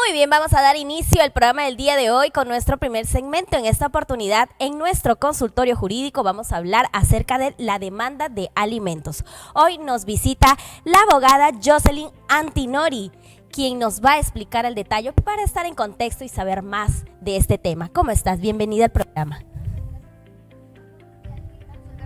Muy bien, vamos a dar inicio al programa del día de hoy con nuestro primer segmento. En esta oportunidad, en nuestro consultorio jurídico, vamos a hablar acerca de la demanda de alimentos. Hoy nos visita la abogada Jocelyn Antinori, quien nos va a explicar el detalle para estar en contexto y saber más de este tema. ¿Cómo estás? Bienvenida al programa.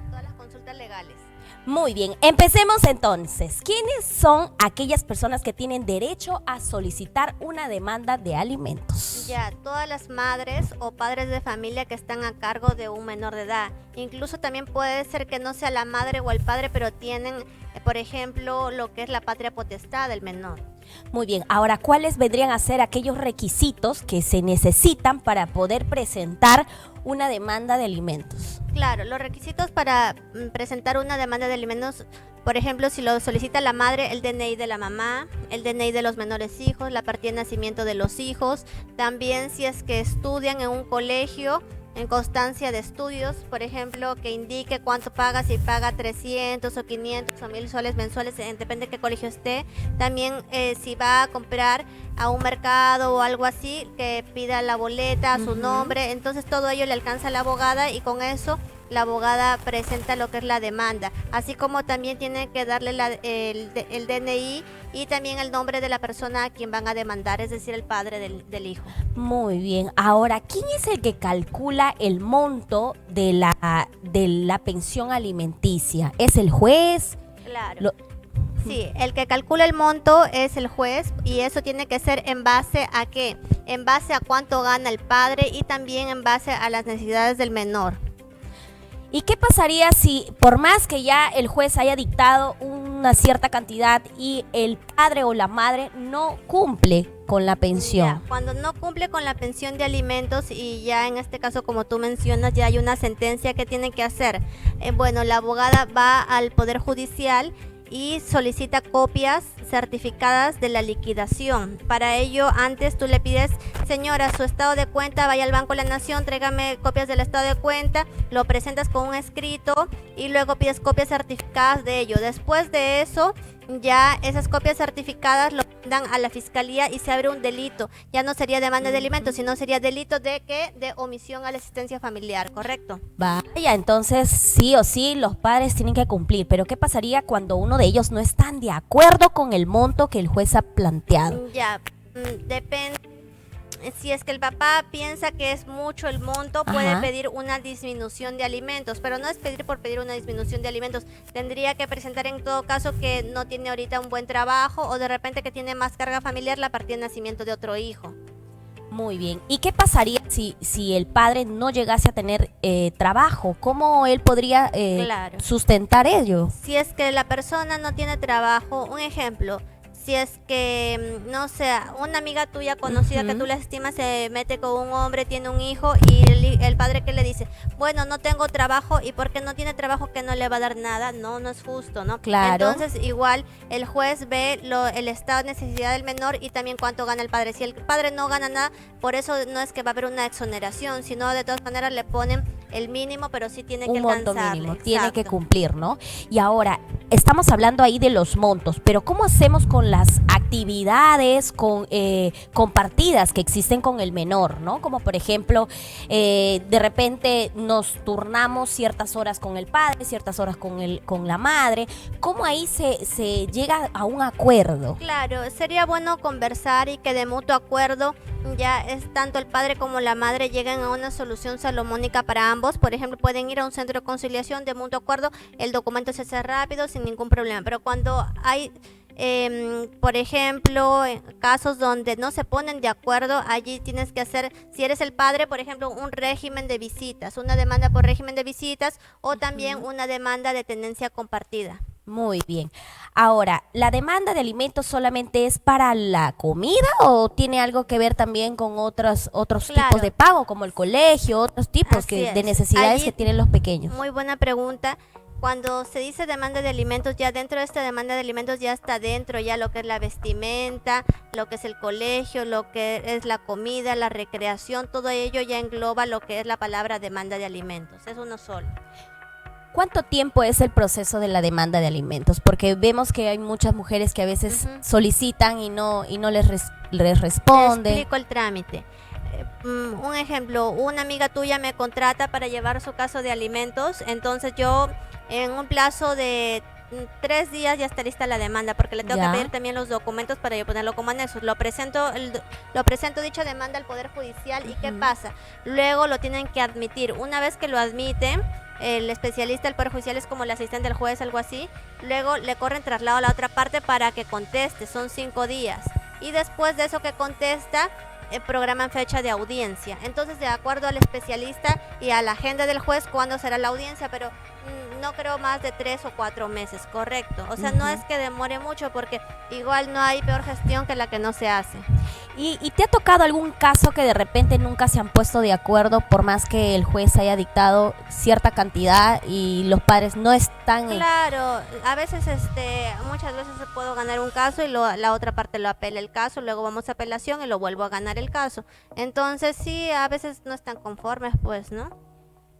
Todas las consultas legales. Muy bien, empecemos entonces. ¿Quiénes son aquellas personas que tienen derecho a solicitar una demanda de alimentos? Ya, todas las madres o padres de familia que están a cargo de un menor de edad. Incluso también puede ser que no sea la madre o el padre, pero tienen, por ejemplo, lo que es la patria potestad del menor. Muy bien, ahora, ¿cuáles vendrían a ser aquellos requisitos que se necesitan para poder presentar una demanda de alimentos? Claro, los requisitos para presentar una demanda de alimentos, por ejemplo, si lo solicita la madre, el DNI de la mamá, el DNI de los menores hijos, la partida de nacimiento de los hijos, también si es que estudian en un colegio, en constancia de estudios, por ejemplo, que indique cuánto paga, si paga 300 o 500 o 1000 soles mensuales, depende de qué colegio esté. También si va a comprar a un mercado o algo así, que pida la boleta, su nombre. Entonces todo ello le alcanza a la abogada y con eso la abogada presenta lo que es la demanda, así como también tiene que darle el DNI y también el nombre de la persona a quien van a demandar, es decir, el padre del hijo. Muy bien, ahora, ¿quién es el que calcula el monto de la pensión alimenticia? ¿Es el juez? Claro. Sí, el que calcula el monto es el juez y eso tiene que ser en base a qué, en base a cuánto gana el padre y también en base a las necesidades del menor. ¿Y qué pasaría si, por más que ya el juez haya dictado una cierta cantidad y el padre o la madre no cumple con la pensión? Ya, cuando no cumple con la pensión de alimentos y ya en este caso, como tú mencionas, ya hay una sentencia que tiene que hacer. Bueno, la abogada va al Poder Judicial y solicita copias certificadas de la liquidación. Para ello, antes tú le pides, señora, su estado de cuenta, vaya al Banco de la Nación, tráigame copias del estado de cuenta, lo presentas con un escrito y luego pides copias certificadas de ello. Después de eso, ya esas copias certificadas lo mandan a la fiscalía y se abre un delito. Ya no sería demanda de alimentos, sino sería delito de ¿qué? De omisión a la asistencia familiar, ¿correcto? Vaya, entonces sí o sí los padres tienen que cumplir, pero ¿qué pasaría cuando uno de ellos no están de acuerdo con el monto que el juez ha planteado? Ya, depende. Si es que el papá piensa que es mucho el monto, puede pedir una disminución de alimentos, pero no es pedir por pedir una disminución de alimentos. Tendría que presentar en todo caso que no tiene ahorita un buen trabajo o de repente que tiene más carga familiar la partida de nacimiento de otro hijo. Muy bien. ¿Y qué pasaría si el padre no llegase a tener trabajo? ¿Cómo él podría sustentar ello? Si es que la persona no tiene trabajo, un ejemplo, si es que, no sé, una amiga tuya conocida que tú la estimas se mete con un hombre, tiene un hijo y el padre que le dice, bueno, no tengo trabajo y porque no tiene trabajo que no le va a dar nada, no es justo, ¿no? Claro. Entonces igual el juez ve el estado de necesidad del menor y también cuánto gana el padre. Si el padre no gana nada, por eso no es que va a haber una exoneración, sino de todas maneras le ponen el mínimo, pero sí tiene que alcanzarle. Un monto mínimo, tiene que cumplir, ¿no? Y ahora, estamos hablando ahí de los montos, pero ¿cómo hacemos con las actividades compartidas que existen con el menor, ¿no? Como por ejemplo, de repente nos turnamos ciertas horas con el padre, ciertas horas con la madre. ¿Cómo ahí se llega a un acuerdo? Claro, sería bueno conversar y que de mutuo acuerdo ya es tanto el padre como la madre lleguen a una solución salomónica para ambos. Por ejemplo, pueden ir a un centro de conciliación de mutuo acuerdo, el documento se hace rápido sin ningún problema, pero cuando hay por ejemplo, en casos donde no se ponen de acuerdo, allí tienes que hacer, si eres el padre, por ejemplo, un régimen de visitas, una demanda por régimen de visitas o también una demanda de tenencia compartida. Muy bien. Ahora, ¿la demanda de alimentos solamente es para la comida o tiene algo que ver también con otros tipos de pago, como el colegio, otros tipos de necesidades que tienen los pequeños? Muy buena pregunta. Cuando se dice demanda de alimentos, ya dentro de esta demanda de alimentos ya está dentro ya lo que es la vestimenta, lo que es el colegio, lo que es la comida, la recreación, todo ello ya engloba lo que es la palabra demanda de alimentos. Es uno solo. ¿Cuánto tiempo es el proceso de la demanda de alimentos? Porque vemos que hay muchas mujeres que a veces solicitan y no les Te responden. explico el trámite. Un ejemplo, una amiga tuya me contrata para llevar su caso de alimentos, entonces yo en un plazo de 3 días ya está lista la demanda, porque le tengo Ya. que pedir también los documentos para yo ponerlo como anexos. Lo presento dicha demanda al Poder Judicial. ¿Y qué pasa? Luego lo tienen que admitir. Una vez que lo admiten, el especialista del Poder Judicial es como el asistente del juez, algo así. Luego le corren traslado a la otra parte para que conteste, son 5 días. Y después de eso que contesta, programan fecha de audiencia. Entonces, de acuerdo al especialista y a la agenda del juez, cuándo será la audiencia, pero no creo más de 3 o 4 meses, correcto. O sea, no es que demore mucho, porque igual no hay peor gestión que la que no se hace. ¿Y te ha tocado algún caso que de repente nunca se han puesto de acuerdo por más que el juez haya dictado cierta cantidad y los padres no están Claro, a veces, muchas veces puedo ganar un caso y la otra parte lo apela el caso, luego vamos a apelación y lo vuelvo a ganar el caso. Entonces sí, a veces no están conformes, pues, ¿no?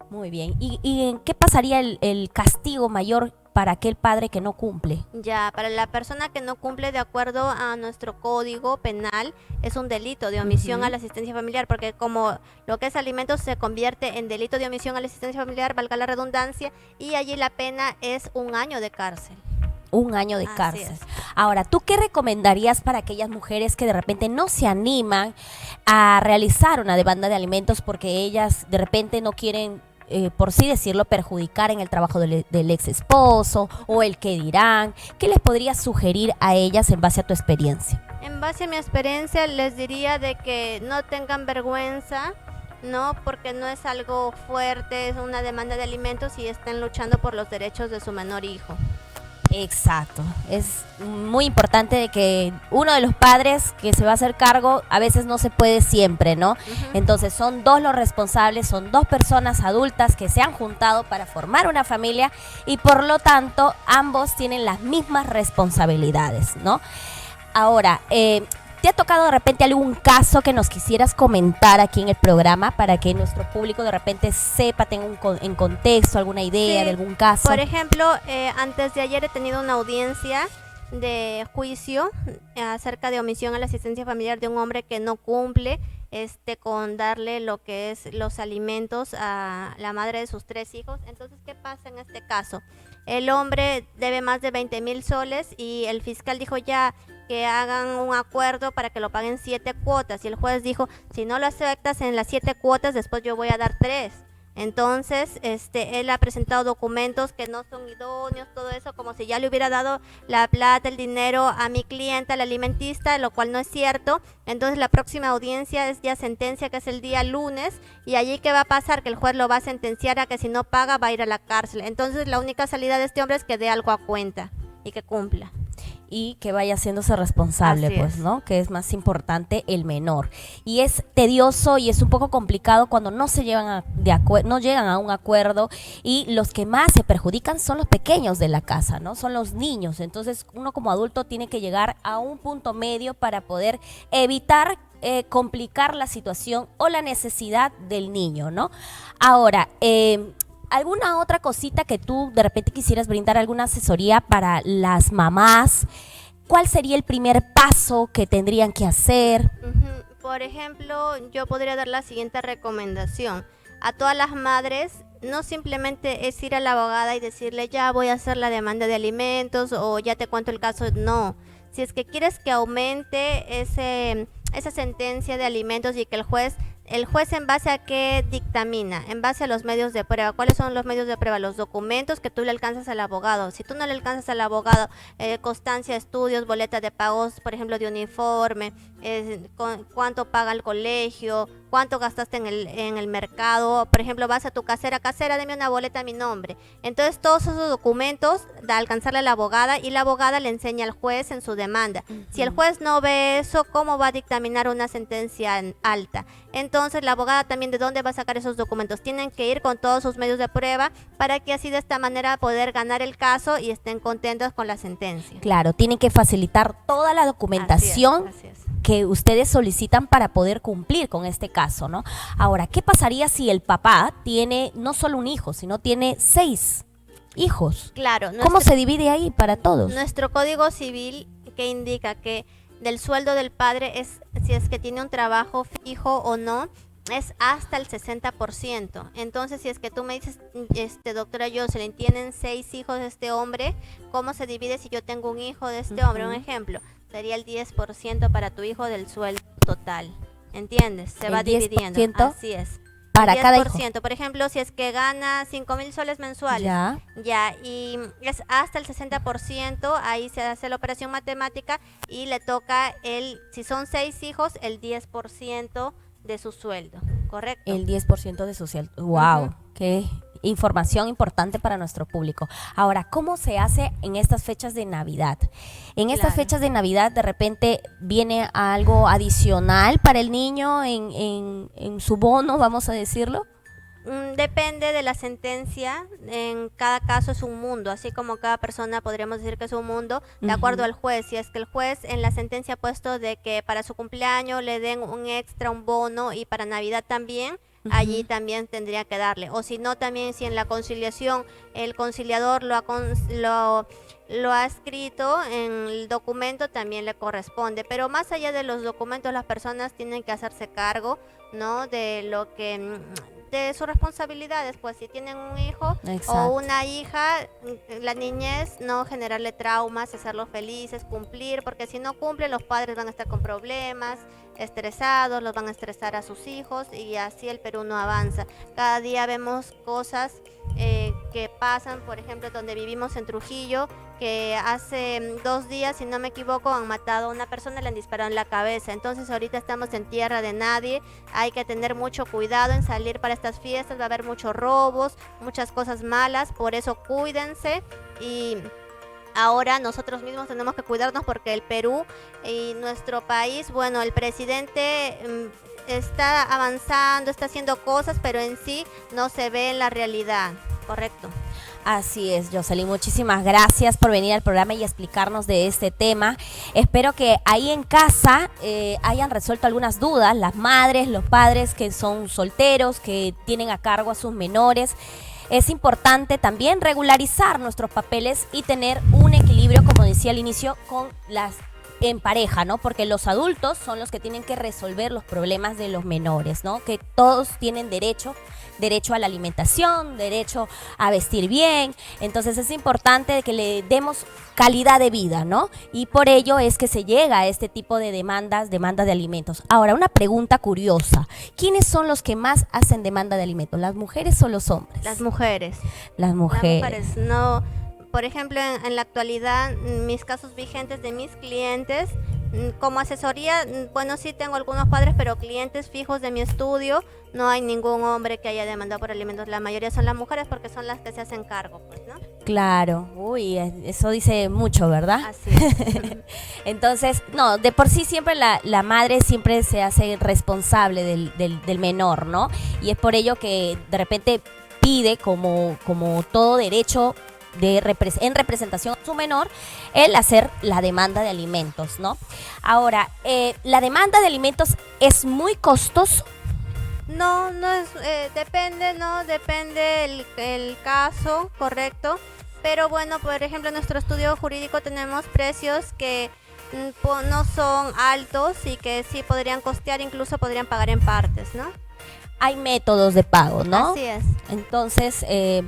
Muy bien. ¿Y qué pasaría el castigo mayor para aquel padre que no cumple? Ya, para la persona que no cumple de acuerdo a nuestro código penal, es un delito de omisión a la asistencia familiar, porque como lo que es alimentos se convierte en delito de omisión a la asistencia familiar, valga la redundancia, y allí la pena es 1 año de cárcel. 1 año de Así cárcel. es. Ahora, ¿tú qué recomendarías para aquellas mujeres que de repente no se animan a realizar una demanda de alimentos porque ellas de repente no quieren, por sí decirlo, perjudicar en el trabajo del ex esposo o el que dirán? ¿Qué les podrías sugerir a ellas en base a tu experiencia? En base a mi experiencia, les diría de que no tengan vergüenza, ¿no? Porque no es algo fuerte, es una demanda de alimentos y están luchando por los derechos de su menor hijo. Exacto, es muy importante de que uno de los padres que se va a hacer cargo a veces no se puede siempre, ¿no? Entonces son 2 los responsables, son 2 personas adultas que se han juntado para formar una familia y por lo tanto ambos tienen las mismas responsabilidades, ¿no? Ahora, ¿te ha tocado de repente algún caso que nos quisieras comentar aquí en el programa para que nuestro público de repente sepa, tenga en contexto alguna idea Sí, de algún caso? Por ejemplo, antes de ayer he tenido una audiencia de juicio acerca de omisión a la asistencia familiar de un hombre que no cumple con darle lo que es los alimentos a la madre de sus 3 hijos. Entonces, ¿qué pasa en este caso? El hombre debe más de 20,000 soles y el fiscal dijo ya que hagan un acuerdo para que lo paguen 7 cuotas, y el juez dijo, si no lo aceptas en las 7 cuotas, después yo voy a dar 3. Entonces, él ha presentado documentos que no son idóneos, todo eso, como si ya le hubiera dado la plata, el dinero a mi clienta, al alimentista, lo cual no es cierto. Entonces, la próxima audiencia es ya sentencia, que es el día lunes, y allí ¿qué va a pasar? Que el juez lo va a sentenciar a que si no paga va a ir a la cárcel. Entonces, la única salida de este hombre es que dé algo a cuenta y que cumpla. Y que vaya haciéndose responsable, Así pues, es. ¿no? Que es más importante el menor. Y es tedioso y es un poco complicado cuando no se llevan no llegan a un acuerdo, y los que más se perjudican son los pequeños de la casa, ¿no? Son los niños. Entonces, uno como adulto tiene que llegar a un punto medio para poder evitar complicar la situación o la necesidad del niño, ¿no? Ahora, ¿alguna otra cosita que tú de repente quisieras brindar, alguna asesoría para las mamás? ¿Cuál sería el primer paso que tendrían que hacer? Por ejemplo, yo podría dar la siguiente recomendación. A todas las madres, no simplemente es ir a la abogada y decirle ya voy a hacer la demanda de alimentos o ya te cuento el caso. No, si es que quieres que aumente esa sentencia de alimentos y que el juez en base a qué dictamina, en base a los medios de prueba. ¿Cuáles son los medios de prueba? Los documentos que tú le alcanzas al abogado. Si tú no le alcanzas al abogado, constancia de estudios, boleta de pagos, por ejemplo, de uniforme, cuánto paga el colegio, cuánto gastaste en el mercado. Por ejemplo, vas a tu casera, deme una boleta a mi nombre. Entonces, todos esos documentos da alcanzarle a la abogada y la abogada le enseña al juez en su demanda. Si el juez no ve eso, ¿cómo va a dictaminar una sentencia alta? Entonces, la abogada también, ¿de dónde va a sacar esos documentos? Tienen que ir con todos sus medios de prueba para que así de esta manera poder ganar el caso y estén contentos con la sentencia. Claro, tienen que facilitar toda la documentación Así es. que ustedes solicitan para poder cumplir con este caso, ¿no? Ahora, ¿qué pasaría si el papá tiene no solo un hijo, sino tiene 6 hijos. Claro. ¿Cómo se divide ahí para todos? Nuestro Código Civil que indica que del sueldo del padre es si es que tiene un trabajo fijo o no, es hasta el 60%. Entonces, si es que tú me dices, doctora Jocelyn, tienen 6 hijos de este hombre, ¿cómo se divide si yo tengo un hijo de este hombre? Un ejemplo, sería el 10% para tu hijo del sueldo total. ¿Entiendes? Se va dividiendo. Así es. Para cada hijo. Por ejemplo, si es que gana 5,000 soles mensuales, ya, y es hasta el 60%, ahí se hace la operación matemática y le toca si son 6 hijos, el 10% de su sueldo, ¿correcto? El 10% de su sueldo. ¡Wow! ¡Qué información importante para nuestro público! Ahora, ¿cómo se hace en estas fechas de Navidad? En estas fechas de Navidad, de repente, viene algo adicional para el niño en su bono, vamos a decirlo. Depende de la sentencia, en cada caso es un mundo, así como cada persona podríamos decir que es un mundo, de acuerdo al juez. Si es que el juez en la sentencia ha puesto de que para su cumpleaños le den un extra, un bono, y para Navidad también, allí también tendría que darle. O si no, también si en la conciliación el conciliador lo ha escrito en el documento, también le corresponde. Pero más allá de los documentos, las personas tienen que hacerse cargo, ¿no?, de sus responsabilidades. Pues si tienen un hijo o una hija, la niñez, no generarle traumas, hacerlos felices, cumplir, porque si no cumplen, los padres van a estar con problemas, estresados, los van a estresar a sus hijos, y así el Perú no avanza. Cada día vemos cosas que pasan, por ejemplo, donde vivimos en Trujillo, que hace 2 días, si no me equivoco, han matado a una persona y le han disparado en la cabeza. Entonces ahorita estamos en tierra de nadie, hay que tener mucho cuidado en salir para estas fiestas, va a haber muchos robos, muchas cosas malas, por eso cuídense. Y ahora nosotros mismos tenemos que cuidarnos, porque el Perú y nuestro país, bueno, el presidente está avanzando, está haciendo cosas, pero en sí no se ve en la realidad, ¿correcto? Así es, Jocelyn, muchísimas gracias por venir al programa y explicarnos de este tema. Espero que ahí en casa hayan resuelto algunas dudas, las madres, los padres que son solteros, que tienen a cargo a sus menores. Es importante también regularizar nuestros papeles y tener un equilibrio, como decía al inicio, en pareja, ¿no? Porque los adultos son los que tienen que resolver los problemas de los menores, ¿no? Que todos tienen derecho a la alimentación, derecho a vestir bien. Entonces es importante que le demos calidad de vida, ¿no? Y por ello es que se llega a este tipo de demandas de alimentos. Ahora, una pregunta curiosa. ¿Quiénes son los que más hacen demanda de alimentos? ¿Las mujeres o los hombres? Las mujeres. Las mujeres. No. Por ejemplo, en la actualidad, mis casos vigentes de mis clientes, como asesoría, bueno, sí tengo algunos padres, pero clientes fijos de mi estudio, no hay ningún hombre que haya demandado por alimentos. La mayoría son las mujeres, porque son las que se hacen cargo, pues, ¿no? Claro, uy, eso dice mucho, ¿verdad? Así es. Entonces, no, de por sí siempre la madre siempre se hace responsable del menor, ¿no? Y es por ello que de repente pide como todo derecho en representación a su menor, el hacer la demanda de alimentos, ¿no? Ahora, ¿la demanda de alimentos es muy costoso? No es, depende, ¿no? Depende el caso, correcto. Pero bueno, por ejemplo, en nuestro estudio jurídico tenemos precios que no son altos y que sí podrían costear, incluso podrían pagar en partes, ¿no? Hay métodos de pago, ¿no? Así es. Entonces,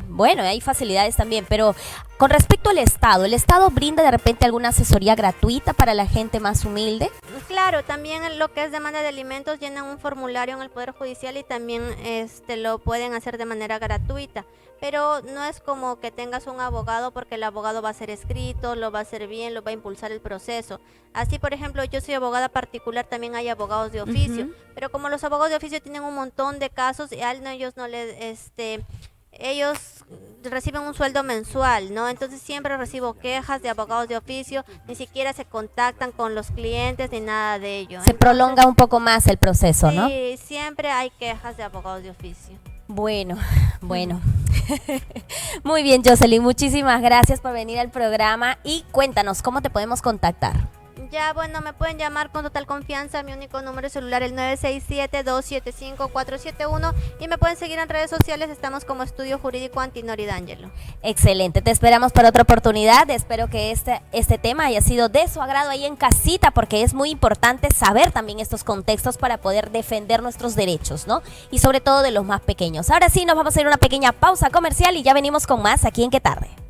bueno, hay facilidades también, pero con respecto al Estado, ¿el Estado brinda de repente alguna asesoría gratuita para la gente más humilde? Claro, también en lo que es demanda de alimentos llenan un formulario en el Poder Judicial y también lo pueden hacer de manera gratuita. Pero no es como que tengas un abogado, porque el abogado va a ser escrito, lo va a hacer bien, lo va a impulsar el proceso. Así, por ejemplo, yo soy abogada particular, también hay abogados de oficio, pero como los abogados de oficio tienen un montón de casos, y a ellos no les, ellos reciben un sueldo mensual, ¿no? Entonces siempre recibo quejas de abogados de oficio, ni siquiera se contactan con los clientes ni nada de ello. Se prolonga un poco más el proceso, sí, ¿no? Sí, siempre hay quejas de abogados de oficio. Bueno. Muy bien, Jocelyn, muchísimas gracias por venir al programa y cuéntanos, ¿cómo te podemos contactar? Ya, bueno, me pueden llamar con total confianza. Mi único número de celular es el 967-275-471 y me pueden seguir en redes sociales. Estamos como Estudio Jurídico Antinori D'Angelo. Excelente, te esperamos para otra oportunidad. Espero que este tema haya sido de su agrado ahí en casita, porque es muy importante saber también estos contextos para poder defender nuestros derechos, ¿no? Y sobre todo de los más pequeños. Ahora sí, nos vamos a ir a una pequeña pausa comercial y ya venimos con más aquí en Qué Tarde.